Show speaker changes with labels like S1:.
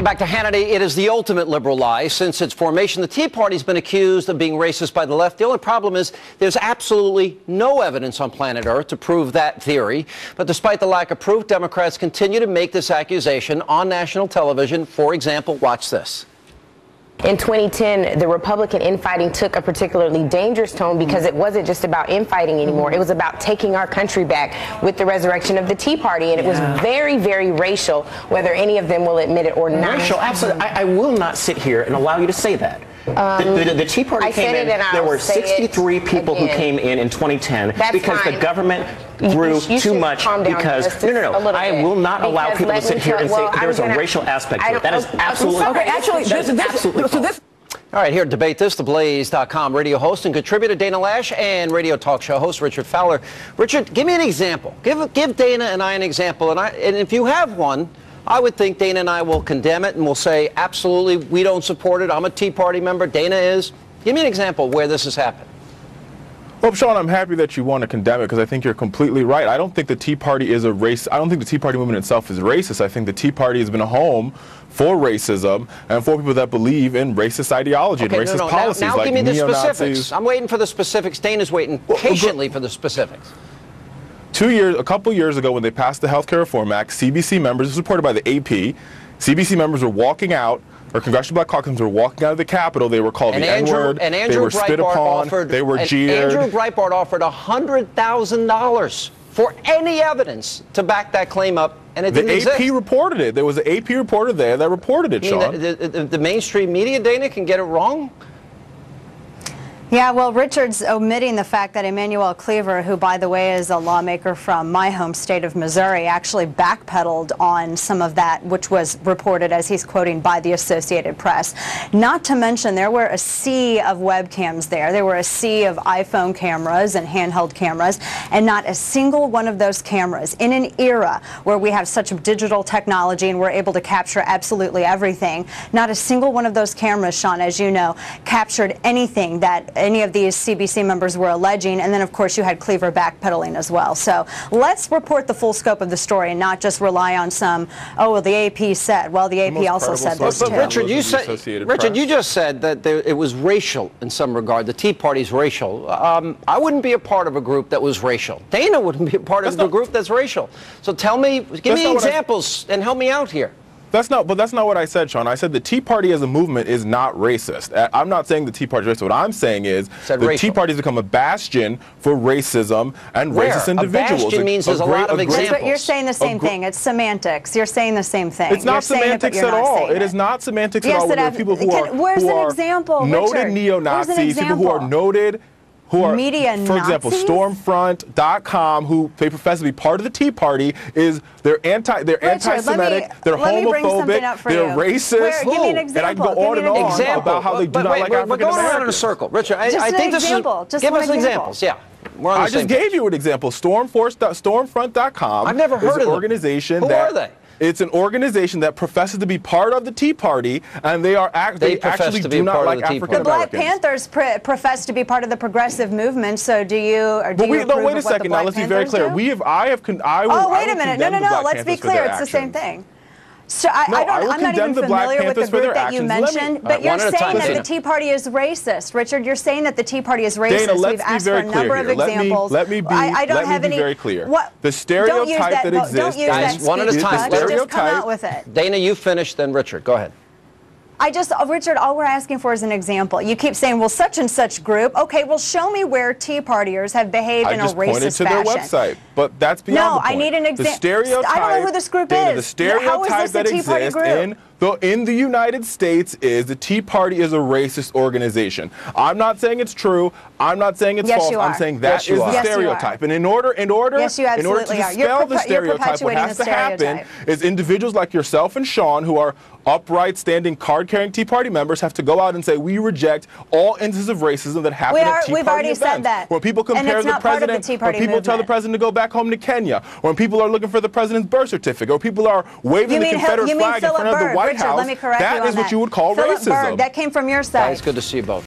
S1: Back to Hannity, it is the ultimate liberal lie. Since its formation, the Tea Party's been accused of being racist by the left. The only problem is there's absolutely no evidence on planet Earth to prove that theory. But despite the lack of proof, Democrats continue to make this accusation on national television. For example, watch this.
S2: In 2010, the Republican infighting took a particularly dangerous tone because it wasn't just about infighting anymore. It was about taking our country back with the resurrection of the Tea Party. And it was very, very racial, whether any of them will admit it or not.
S3: Racial, absolutely. I will not sit here and allow you to say that. The Tea Party came in. There were 63 people who came in 2010 because the government grew too much. Because no, I will not allow people to sit here and say there's a racial aspect to it. That is absolutely
S1: All right, here to debate this, the Blaze.com radio host and contributor Dana Loesch and radio talk show host Richard Fowler. Richard, give me an example. Give Dana and I an example, and if you have one, I would think Dana and I will condemn it and we'll say, absolutely, we don't support it. I'm a Tea Party member. Dana is. Give me an example where this has happened.
S4: Well, Sean, I'm happy that you want to condemn it because I think you're completely right. I don't think the Tea Party is a race. I don't think the Tea Party movement itself is racist. I think the Tea Party has been a home for racism and for people that believe in racist ideology and racist policies
S1: now
S4: like
S1: give me the
S4: neo-Nazis.
S1: specifics. I'm waiting for the specifics. Dana's waiting patiently for the specifics.
S4: A couple years ago when they passed the Health Care Reform Act, CBC members, this was reported by the AP, CBC members were walking out, or Congressional Black Caucus were walking out of the Capitol. They were called the N-word, they were spit upon, they were jeered.
S1: Andrew Breitbart offered $100,000 for any evidence to back that claim up, and it didn't exist.
S4: The AP reported it. There was an AP reporter there that reported it, Sean.
S1: The mainstream media, Dana, can get it wrong?
S5: Yeah, well, Richard's omitting the fact that Emanuel Cleaver, who, by the way, is a lawmaker from my home state of Missouri, actually backpedaled on some of that, which was reported, as he's quoting, by the Associated Press. Not to mention, there were a sea of webcams there. There were a sea of iPhone cameras and handheld cameras, and not a single one of those cameras, in an era where we have such digital technology and we're able to capture absolutely everything, not a single one of those cameras, Sean, as you know, captured anything that any of these CBC members were alleging, and then of course you had Cleaver backpedaling as well. So let's report the full scope of the story and not just rely on some, oh, well, the AP said. Well, the AP also said this too.
S1: But Richard, you just said that it was racial in some regard. The Tea Party's racial. I wouldn't be a part of a group that was racial. Dana wouldn't be a part of a group that's racial. So tell me, give me examples and help me out here.
S4: But that's not what I said, Sean. I said the Tea Party as a movement is not racist. I'm not saying the Tea Party is racist. What I'm saying is the Tea Party has become a bastion for racism and racist individuals.
S1: A bastion means there's a lot of examples.
S5: But you're saying the same thing. It's semantics. You're saying the same thing.
S4: It's not semantics at all. It is not semantics at all. There are people who are noted neo-Nazis, people who are noted, who are, for example, Stormfront.com, who they profess to be part of the Tea Party, they're anti-Semitic, they're homophobic, they're racist,
S5: give me an example.
S4: and I can go on and on about how they do not like African Americans.
S1: We're going around in a circle. Richard, I think this is... Give us examples, yeah.
S4: I just gave you an example. Stormfront.com.
S1: I've never heard of them.
S4: Organization
S1: Who are they?
S4: It's an organization that professes to be part of the Tea Party, and they actually do not like African Americans.
S5: The Black Panthers profess to be part of the progressive movement. So do you? Or do you
S4: wait a second. Now let's be very clear. Wait a minute.
S5: No. Let's be clear. It's the same thing. So I'm not even familiar with the group that you mentioned, but you're saying that the Tea Party is racist. Richard, you're saying that the Tea Party is racist.
S4: Dana,
S5: We've asked for a number of examples.
S4: Let me be very clear. The stereotype that exists.
S5: Don't use that
S1: one at a time.
S5: Just come out with it.
S1: Dana, you finish, then Richard. Go ahead.
S5: Richard, all we're asking for is an example. You keep saying, well, such and such group. Okay, well, show me where Tea Partiers have behaved in a racist fashion.
S4: I just pointed to their website, but that's beyond the point.
S5: No, I need an example. I don't know who this group is.
S4: The stereotype that exists in the United States is the Tea Party is a racist organization. I'm not saying it's true. I'm not saying it's false. I'm saying that is the stereotype. And in order to dispel the stereotype, what has to happen is individuals like yourself and Sean, who are upright, standing, card-carrying Tea Party members, have to go out and say, we reject all instances of racism that happen at Tea Party events.
S5: We've already said that.
S4: When people compare the president, when people tell the president to go back home to Kenya, when people are looking for the president's birth certificate, or people are waving the Confederate flag in front of the White House,
S5: that is
S4: what you would call racism.
S5: That came from your side.
S1: It's good to see you both.